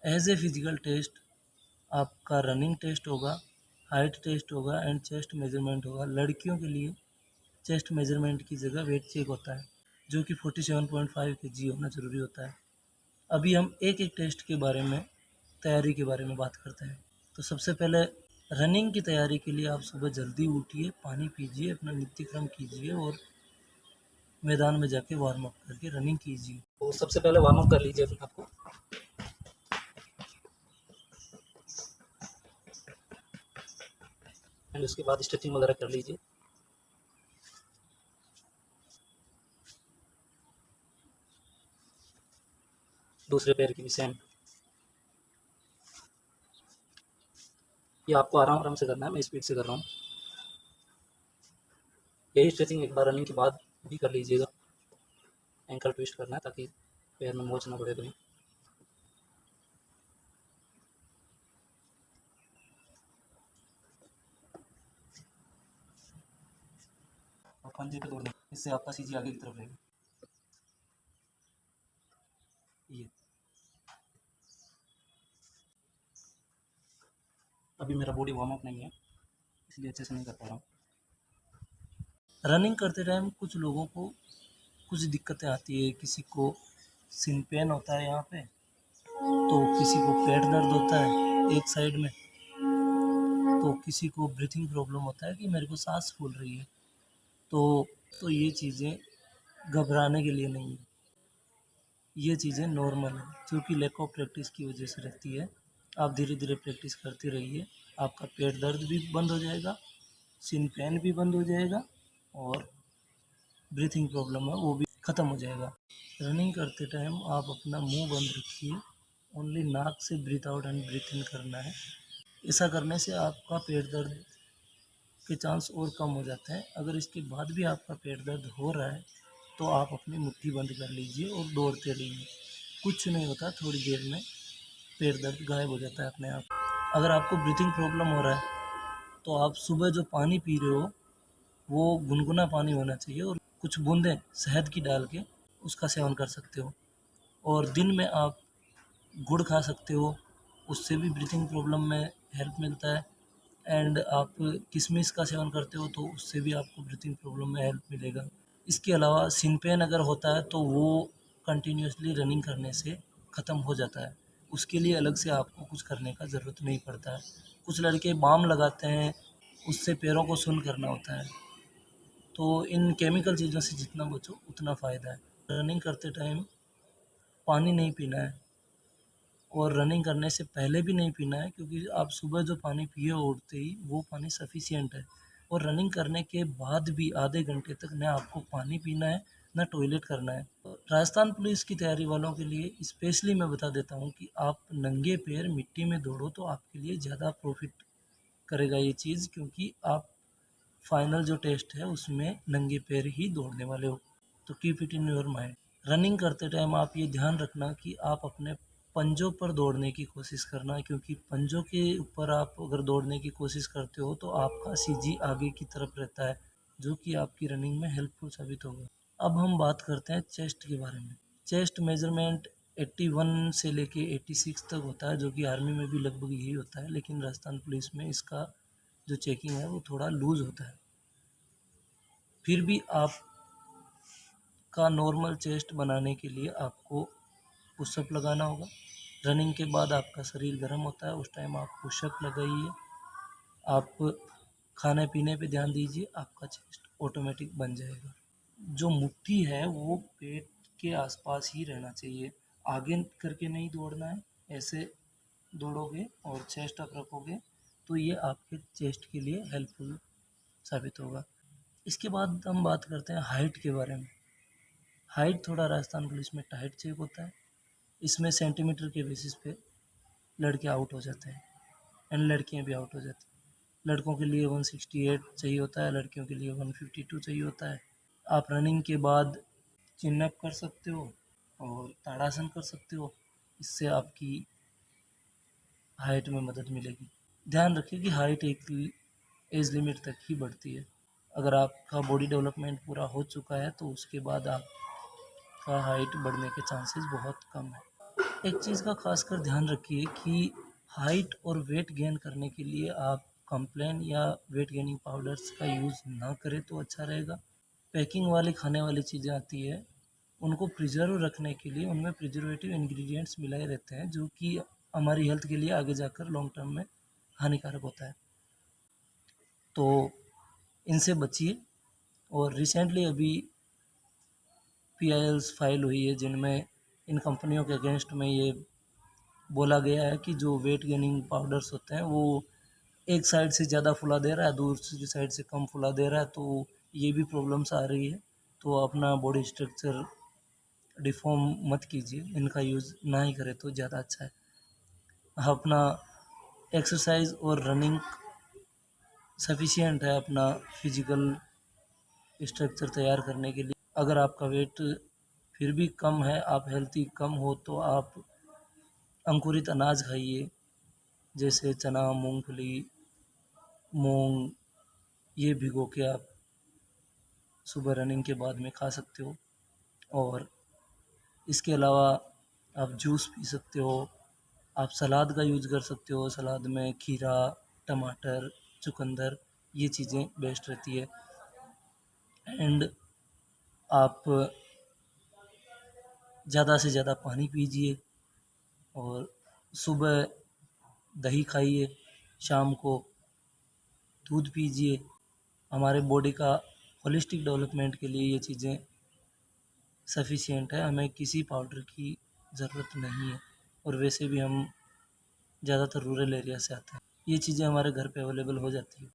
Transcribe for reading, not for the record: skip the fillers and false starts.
As a physical test आपका running test होगा, height test होगा एंड चेस्ट मेजरमेंट होगा। लड़कियों के लिए चेस्ट मेजरमेंट की जगह वेट चेक होता है, जो कि 47.5 kg होना ज़रूरी होता है। अभी हम एक एक टेस्ट के बारे में, तैयारी के बारे में बात करते हैं। तो सबसे पहले रनिंग की तैयारी के लिए आप सुबह जल्दी उठिए, पानी पीजिए, अपना नित्य क्रम कीजिए और मैदान में जाके वार्म अप करके रनिंग कीजिए। तो सबसे पहले वार्म अप कर लीजिए अपने आप को। एंड उसके बाद स्ट्रेचिंग वगैरह कर लीजिए। दूसरे पैर की भी सेम। ये आपको आराम आराम से करना है, मैं स्पीड से कर रहा हूँ। यही स्ट्रेचिंग एक बार रनिंग के बाद भी कर लीजिएगा। एंकल ट्विस्ट करना है ताकि पैर में मोच ना पड़े कहीं। और पंजे पे तोड़ना, इससे आपका सीजी आगे की तरफ रहेगा। ये अभी मेरा बॉडी वार्म अप नहीं है, इसलिए अच्छे से नहीं कर पा रहा हूँ। रनिंग करते टाइम कुछ लोगों को कुछ दिक्कतें आती है। किसी को सिन पेन होता है यहाँ पे, तो किसी को पेट दर्द होता है एक साइड में, तो किसी को ब्रीथिंग प्रॉब्लम होता है कि मेरे को सांस फूल रही है। तो तो ये चीज़ें घबराने के लिए नहीं है, ये चीज़ें नॉर्मल है, क्योंकि लैक ऑफ प्रैक्टिस की वजह से रहती है। आप धीरे धीरे प्रैक्टिस करते रहिए, आपका पेट दर्द भी बंद हो जाएगा, सिन पेन भी बंद हो जाएगा और ब्रीथिंग प्रॉब्लम है वो भी ख़त्म हो जाएगा। रनिंग करते टाइम आप अपना मुंह बंद रखिए, ओनली नाक से ब्रीथ आउट एंड ब्रीथ इन करना है। ऐसा करने से आपका पेट दर्द के चांस और कम हो जाते हैं। अगर इसके बाद भी आपका पेट दर्द हो रहा है तो आप अपनी मुट्ठी बंद कर लीजिए और दौड़ते रहिए। कुछ नहीं होता, थोड़ी देर में पेट दर्द गायब हो जाता है अपने आप। अगर आपको ब्रीथिंग प्रॉब्लम हो रहा है तो आप सुबह जो पानी पी रहे हो वो गुनगुना पानी होना चाहिए और कुछ बूंदें शहद की डाल के उसका सेवन कर सकते हो। और दिन में आप गुड़ खा सकते हो, उससे भी ब्रीथिंग प्रॉब्लम में हेल्प मिलता है। एंड आप किशमिश का सेवन करते हो तो उससे भी आपको ब्रीथिंग प्रॉब्लम में हेल्प मिलेगा। इसके अलावा सिन पेन अगर होता है तो वो कंटिन्यूसली रनिंग करने से ख़त्म हो जाता है, उसके लिए अलग से आपको कुछ करने का ज़रूरत नहीं पड़ता है। कुछ लड़के बाम लगाते हैं, उससे पैरों को सुन्न करना होता है। तो इन केमिकल चीज़ों से जितना बचो उतना फ़ायदा है। रनिंग करते टाइम पानी नहीं पीना है और रनिंग करने से पहले भी नहीं पीना है, क्योंकि आप सुबह जो पानी पिए उठते ही वो पानी सफिशिएंट है। और रनिंग करने के बाद भी आधे घंटे तक न आपको पानी पीना है न टॉयलेट करना है। राजस्थान पुलिस की तैयारी वालों के लिए स्पेशली मैं बता देता हूँ कि आप नंगे पैर मिट्टी में दौड़ो तो आपके लिए ज़्यादा प्रॉफिट करेगा ये चीज़, क्योंकि आप फाइनल जो टेस्ट है उसमें नंगे पैर ही दौड़ने वाले हो। तो keep it in your mind. Running करते टाइम आप ये ध्यान रखना कि आप अपने पंजों पर दौड़ने की कोशिश करना, क्योंकि पंजों के ऊपर आप अगर दौड़ने की कोशिश करते हो तो आपका सीजी आगे की तरफ रहता है, जो कि आपकी रनिंग में हेल्पफुल साबित होगा। अब हम बात करते हैं चेस्ट के बारे में। चेस्ट मेजरमेंट 81 से लेके 86 तक होता है, जो कि आर्मी में भी लगभग यही होता है, लेकिन राजस्थान पुलिस में इसका जो चेकिंग है वो थोड़ा लूज़ होता है। फिर भी आप का नॉर्मल चेस्ट बनाने के लिए आपको पुशअप लगाना होगा। रनिंग के बाद आपका शरीर गर्म होता है, उस टाइम आप पुशअप लगाइए। आप खाने पीने पे ध्यान दीजिए, आपका चेस्ट ऑटोमेटिक बन जाएगा। जो मुट्ठी है वो पेट के आसपास ही रहना चाहिए, आगे करके नहीं दौड़ना है। ऐसे दौड़ोगे और चेस्ट अप रखोगे तो ये आपके चेस्ट के लिए हेल्पफुल साबित होगा। इसके बाद हम बात करते हैं हाइट के बारे में। हाइट थोड़ा राजस्थान पुलिस में टाइट चेक होता है, इसमें सेंटीमीटर के बेसिस पे लड़के आउट हो जाते हैं एंड लड़कियां भी आउट हो जाती हैं। लड़कों के लिए 168 चाहिए होता है, लड़कियों के लिए 152 चाहिए होता है। आप रनिंग के बाद चिन अप कर सकते हो और ताड़ासन कर सकते हो, इससे आपकी हाइट में मदद मिलेगी। ध्यान रखिए कि हाइट एक एज लिमिट तक ही बढ़ती है। अगर आपका बॉडी डेवलपमेंट पूरा हो चुका है तो उसके बाद आपका हाइट बढ़ने के चांसेस बहुत कम है। एक चीज़ का खासकर ध्यान रखिए कि हाइट और वेट गेन करने के लिए आप कॉम्प्लान या वेट गेनिंग पाउडर्स का यूज़ ना करें तो अच्छा रहेगा। पैकिंग वाली खाने वाली चीज़ें आती है, उनको प्रिजर्व रखने के लिए उनमें प्रिजर्वेटिव इंग्रेडिएंट्स मिलाए रहते हैं, जो कि हमारी हेल्थ के लिए आगे जाकर लॉन्ग टर्म में हानिकारक होता है। तो इनसे बचिए। और रिसेंटली अभी पीआईएल्स फाइल हुई है, जिनमें इन कंपनियों के अगेंस्ट में ये बोला गया है कि जो वेट गेनिंग पाउडर्स होते हैं वो एक साइड से ज़्यादा फुला दे रहा है, दूसरी साइड से कम फुला दे रहा है, तो ये भी प्रॉब्लम्स आ रही है। तो अपना बॉडी स्ट्रक्चर डिफॉर्म मत कीजिए, इनका यूज़ ना ही करें तो ज़्यादा अच्छा है। अपना एक्सरसाइज और रनिंग सफिशिएंट है अपना फिजिकल स्ट्रक्चर तैयार करने के लिए। अगर आपका वेट फिर भी कम है, आप हेल्थी कम हो, तो आप अंकुरित अनाज खाइए, जैसे चना, मूंगफली, मूंग। ये भिगो के आप सुबह रनिंग के बाद में खा सकते हो। और इसके अलावा आप जूस पी सकते हो, आप सलाद का यूज़ कर सकते हो। सलाद में खीरा, टमाटर, चुकंदर, ये चीज़ें बेस्ट रहती है। एंड आप ज़्यादा से ज़्यादा पानी पीजिए, और सुबह दही खाइए, शाम को दूध पीजिए। हमारे बॉडी का होलिस्टिक डेवलपमेंट के लिए ये चीज़ें सफिशिएंट है, हमें किसी पाउडर की ज़रूरत नहीं है। और वैसे भी हम ज़्यादातर रूरल एरिया से आते हैं, ये चीज़ें हमारे घर पे अवेलेबल हो जाती है।